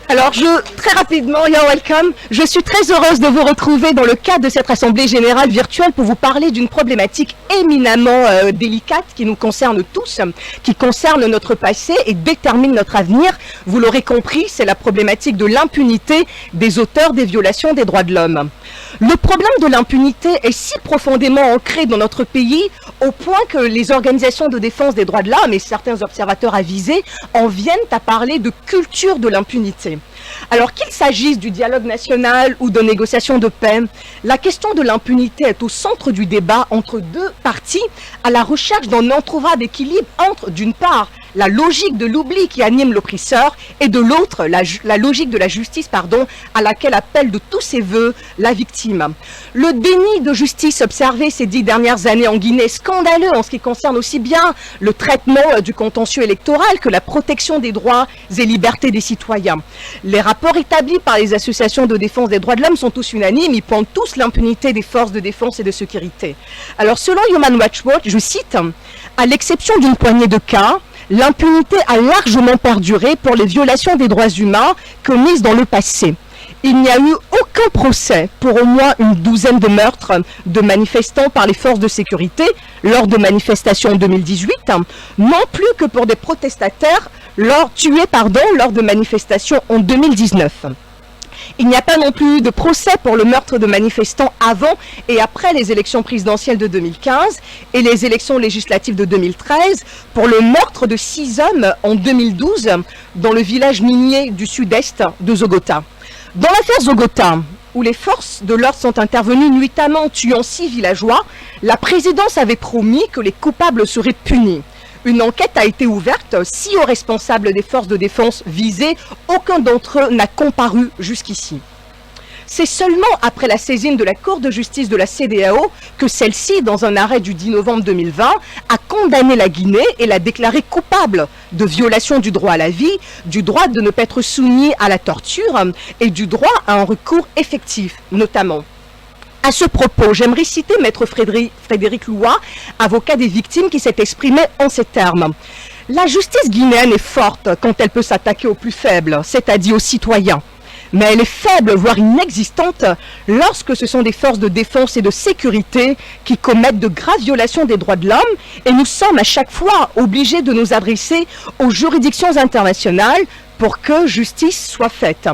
Alors, très rapidement, you're welcome. Je suis très heureuse de vous retrouver dans le cadre de cette Assemblée Générale virtuelle pour vous parler d'une problématique éminemment délicate qui nous concerne tous, qui concerne notre passé et détermine notre avenir. Vous l'aurez compris, c'est la problématique de l'impunité des auteurs des violations des droits de l'homme. Le problème de l'impunité est si profondément ancré dans notre pays au point que les organisations de défense des droits de l'homme et certains observateurs avisés en viennent à parler de culture de l'impunité. Alors qu'il s'agisse du dialogue national ou de négociations de paix, la question de l'impunité est au centre du débat entre deux parties à la recherche d'un introuvable équilibre entre, d'une part, la logique de l'oubli qui anime l'oppresseur et de l'autre, la logique de la justice, à laquelle appelle de tous ses voeux la victime. Le déni de justice observé ces 10 dernières années en Guinée est scandaleux en ce qui concerne aussi bien le traitement du contentieux électoral que la protection des droits et libertés des citoyens. Les rapports établis par les associations de défense des droits de l'homme sont tous unanimes, ils pointent tous l'impunité des forces de défense et de sécurité. Alors selon Human Rights Watch, je cite, « À l'exception d'une poignée de cas, l'impunité a largement perduré pour les violations des droits humains commises dans le passé. Il n'y a eu aucun procès pour au moins une douzaine de meurtres de manifestants par les forces de sécurité lors de manifestations en 2018, non plus que pour des protestataires tués lors de manifestations en 2019. Il n'y a pas non plus eu de procès pour le meurtre de manifestants avant et après les élections présidentielles de 2015 et les élections législatives de 2013 pour le meurtre de 6 hommes en 2012 dans le village minier du sud-est de Zogota. Dans l'affaire Zogota, où les forces de l'ordre sont intervenues nuitamment tuant 6 villageois, la présidence avait promis que les coupables seraient punis. Une enquête a été ouverte. 6 aux responsables des forces de défense visées, aucun d'entre eux n'a comparu jusqu'ici. C'est seulement après la saisine de la Cour de justice de la CEDEAO que celle-ci, dans un arrêt du 10 novembre 2020, a condamné la Guinée et l'a déclarée coupable de violation du droit à la vie, du droit de ne pas être soumis à la torture et du droit à un recours effectif, notamment. À ce propos, j'aimerais citer Maître Frédéric Loua, avocat des victimes, qui s'est exprimé en ces termes. La justice guinéenne est forte quand elle peut s'attaquer aux plus faibles, c'est-à-dire aux citoyens. Mais elle est faible, voire inexistante, lorsque ce sont des forces de défense et de sécurité qui commettent de graves violations des droits de l'homme, et nous sommes à chaque fois obligés de nous adresser aux juridictions internationales pour que justice soit faite.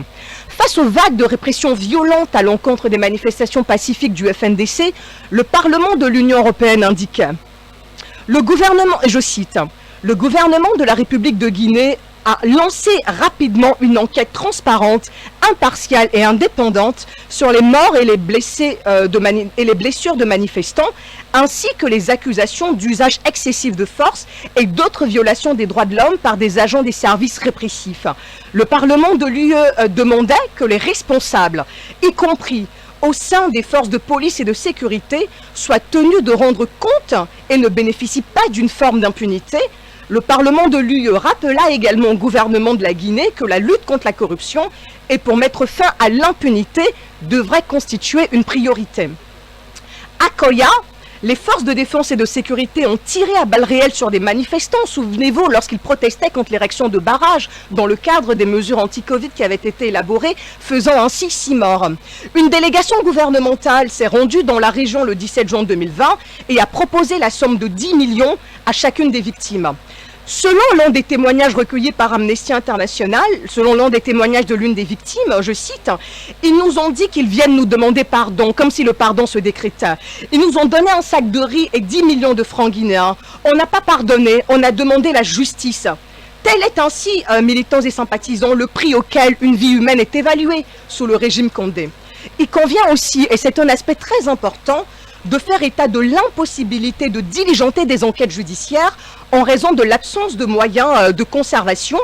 Face aux vagues de répression violente à l'encontre des manifestations pacifiques du FNDC, le Parlement de l'Union européenne indiquait « Le gouvernement, et je cite, « Le gouvernement de la République de Guinée a lancé rapidement une enquête transparente, impartiale et indépendante sur les morts et les blessures de manifestants, ainsi que les accusations d'usage excessif de force et d'autres violations des droits de l'homme par des agents des services répressifs. Le Parlement de l'UE demandait que les responsables, y compris au sein des forces de police et de sécurité, soient tenus de rendre compte et ne bénéficient pas d'une forme d'impunité. Le Parlement de l'UE rappela également au gouvernement de la Guinée que la lutte contre la corruption et pour mettre fin à l'impunité devrait constituer une priorité. À Koya, les forces de défense et de sécurité ont tiré à balles réelles sur des manifestants, souvenez-vous, lorsqu'ils protestaient contre l'érection de barrages dans le cadre des mesures anti-Covid qui avaient été élaborées, faisant ainsi 6 morts. Une délégation gouvernementale s'est rendue dans la région le 17 juin 2020 et a proposé la somme de 10 millions à chacune des victimes. Selon l'un des témoignages recueillis par Amnesty International, selon l'un des témoignages de l'une des victimes, je cite, « Ils nous ont dit qu'ils viennent nous demander pardon, comme si le pardon se décrétait. Ils nous ont donné un sac de riz et 10 millions de francs guinéens. On n'a pas pardonné, on a demandé la justice. » Tel est ainsi, militants et sympathisants, le prix auquel une vie humaine est évaluée sous le régime Condé. Il convient aussi, et c'est un aspect très important, de faire état de l'impossibilité de diligenter des enquêtes judiciaires en raison de l'absence de moyens de conservation,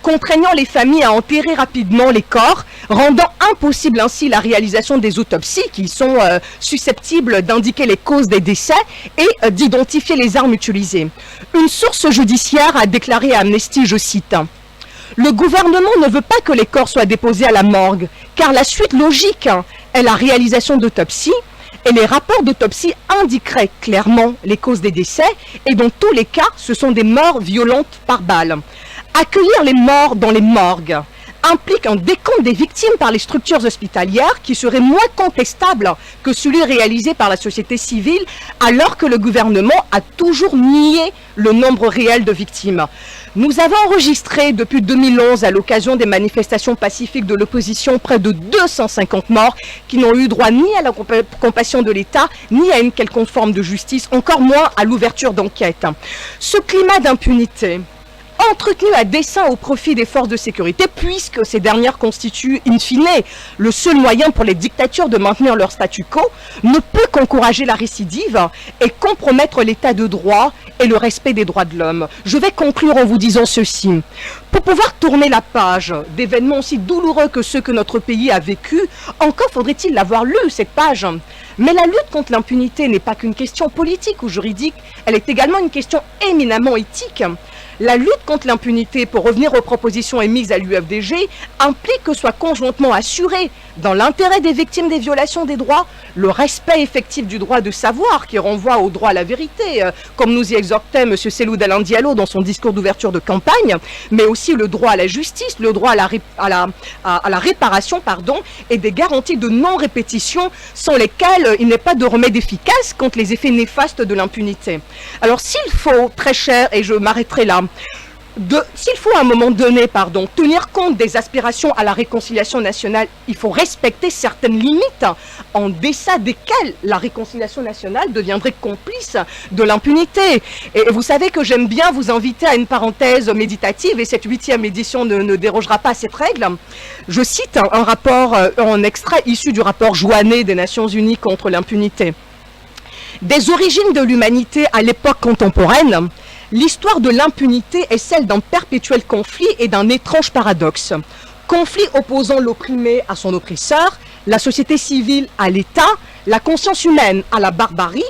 contraignant les familles à enterrer rapidement les corps, rendant impossible ainsi la réalisation des autopsies qui sont susceptibles d'indiquer les causes des décès et d'identifier les armes utilisées. Une source judiciaire a déclaré à Amnesty, je cite, « Le gouvernement ne veut pas que les corps soient déposés à la morgue, car la suite logique est la réalisation d'autopsies, et les rapports d'autopsie indiqueraient clairement les causes des décès, et dans tous les cas, ce sont des morts violentes par balle. Accueillir les morts dans les morgues implique un décompte des victimes par les structures hospitalières qui serait moins contestable que celui réalisé par la société civile, alors que le gouvernement a toujours nié le nombre réel de victimes. Nous avons enregistré depuis 2011, à l'occasion des manifestations pacifiques de l'opposition, près de 250 morts qui n'ont eu droit ni à la compassion de l'État, ni à une quelconque forme de justice, encore moins à l'ouverture d'enquête. Ce climat d'impunité, entretenu à dessein au profit des forces de sécurité, puisque ces dernières constituent, in fine, le seul moyen pour les dictatures de maintenir leur statu quo, ne peut qu'encourager la récidive et compromettre l'état de droit et le respect des droits de l'homme. Je vais conclure en vous disant ceci. Pour pouvoir tourner la page d'événements aussi douloureux que ceux que notre pays a vécu, encore faudrait-il l'avoir lu, cette page. Mais la lutte contre l'impunité n'est pas qu'une question politique ou juridique, elle est également une question éminemment éthique. La lutte contre l'impunité, pour revenir aux propositions émises à l'UFDG, implique que soit conjointement assuré, dans l'intérêt des victimes des violations des droits, le respect effectif du droit de savoir qui renvoie au droit à la vérité, comme nous y exhortait M. Cellou Dalein Diallo dans son discours d'ouverture de campagne, mais aussi le droit à la justice, le droit à la réparation, et des garanties de non-répétition sans lesquelles il n'est pas de remède efficace contre les effets néfastes de l'impunité. Alors s'il faut, très cher, et je m'arrêterai là, s'il faut à un moment donné, tenir compte des aspirations à la réconciliation nationale, il faut respecter certaines limites en deçà desquelles la réconciliation nationale deviendrait complice de l'impunité. Et vous savez que j'aime bien vous inviter à une parenthèse méditative, et cette 8e édition ne dérogera pas à cette règle. Je cite un rapport, en extrait issu du rapport Jouannet des Nations Unies contre l'impunité. Des origines de l'humanité à l'époque contemporaine, l'histoire de l'impunité est celle d'un perpétuel conflit et d'un étrange paradoxe. Conflit opposant l'opprimé à son oppresseur, la société civile à l'État, la conscience humaine à la barbarie.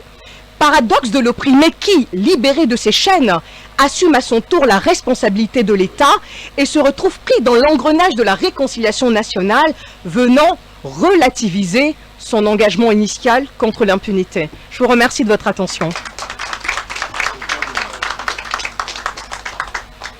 Paradoxe de l'opprimé qui, libéré de ses chaînes, assume à son tour la responsabilité de l'État et se retrouve pris dans l'engrenage de la réconciliation nationale, venant relativiser son engagement initial contre l'impunité. Je vous remercie de votre attention.